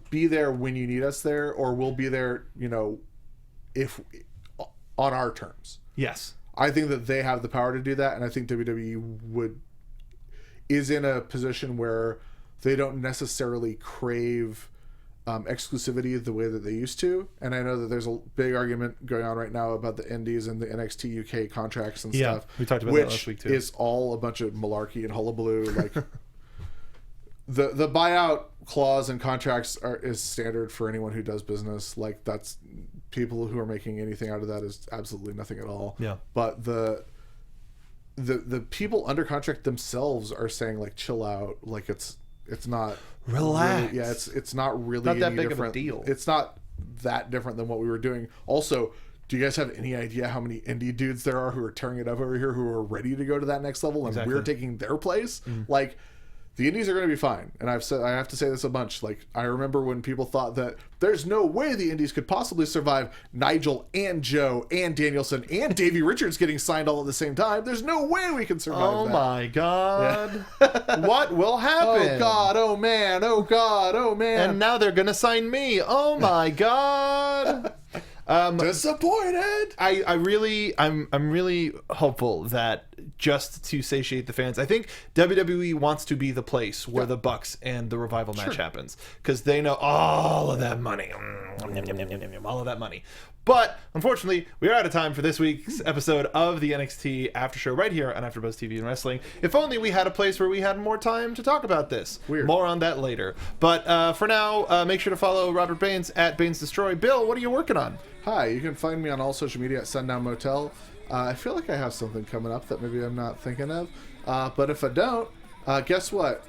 be there when you need us there, or we'll be there, if on our terms. Yes. I think that they have the power to do that, and I think WWE is in a position where they don't necessarily crave exclusivity the way that they used to. And I know that there's a big argument going on right now about the indies and the NXT UK contracts and stuff. We talked about that last week too. Which is all a bunch of malarkey and hullabaloo. Like the buyout clause in contracts is standard for anyone who does business. Like that's people who are making anything out of that is absolutely nothing at all. Yeah. But the people under contract themselves are saying like chill out, like it's not relax. Really, it's not really not that any big different. of a deal. It's not that different than what we were doing. Also, do you guys have any idea how many indie dudes there are who are tearing it up over here who are ready to go to that next level and we're taking their place? Like the indies are going to be fine. And I have to say this a bunch. Like I remember when people thought that there's no way the indies could possibly survive Nigel and Joe and Danielson and Davey Richards getting signed all at the same time. There's no way we can survive Oh that. my God. What will happen? Oh God, oh man, oh God, oh man. And now they're going to sign me. Oh my God. Disappointed. I'm really hopeful that just to satiate the fans, I think WWE wants to be the place where the Bucks and the Revival match happens because they know all of that money, all of that money. But unfortunately, we are out of time for this week's episode of the NXT After Show right here on AfterBuzz TV and Wrestling. If only we had a place where we had more time to talk about this. Weird. More on that later. But for now, make sure to follow Robert Baines at Baines Destroy. Bill, what are you working on? Hi, you can find me on all social media at Sundown Motel. I feel like I have something coming up that maybe I'm not thinking of. But if I don't, guess what?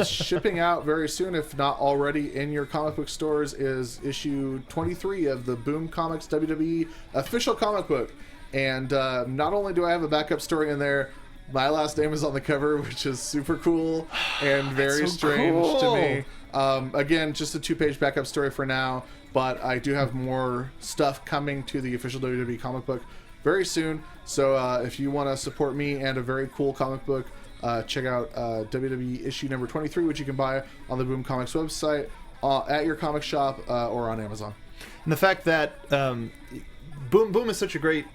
Shipping out very soon, if not already in your comic book stores, is issue 23 of the Boom Comics WWE official comic book. And not only do I have a backup story in there, my last name is on the cover, which is super cool and very strange to me. Again, just a 2-page backup story for now, but I do have more stuff coming to the official WWE comic book very soon. So if you want to support me and a very cool comic book, check out WWE issue number 23, which you can buy on the Boom Comics website, at your comic shop, or on Amazon. And the fact that Boom is such a great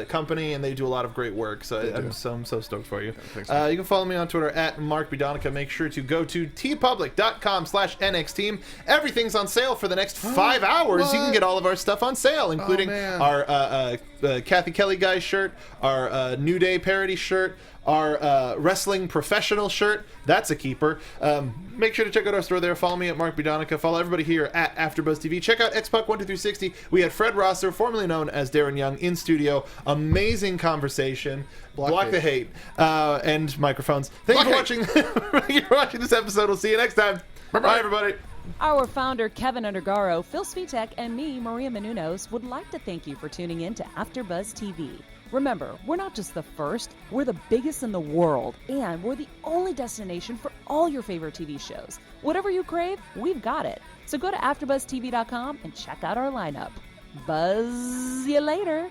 company, and they do a lot of great work, so I'm so stoked for you. Thanks, You can follow me on Twitter at Mark Bidonica. Make sure to go to tpublic.com/NXteam. Everything's on sale for the next 5 hours. What? You can get all of our stuff on sale, including our Kathy Kelly guy shirt, our New Day parody shirt, our wrestling professional shirt. That's a keeper. Make sure to check out our store there. Follow me at Mark Bidonica. Follow everybody here at AfterBuzz TV. Check out XPuck12360. We had Fred Rosser, formerly known as Darren Young, in studio. Amazing conversation. Block the hate. And microphones. Thank you for watching. Thank you for watching this episode. We'll see you next time. Bye, everybody. Our founder, Keven Undergaro, Phil Svitek, and me, Maria Menounos, would like to thank you for tuning in to AfterBuzz TV. Remember, we're not just the first, we're the biggest in the world, and we're the only destination for all your favorite TV shows. Whatever you crave, we've got it. So go to AfterBuzzTV.com and check out our lineup. Buzz you later.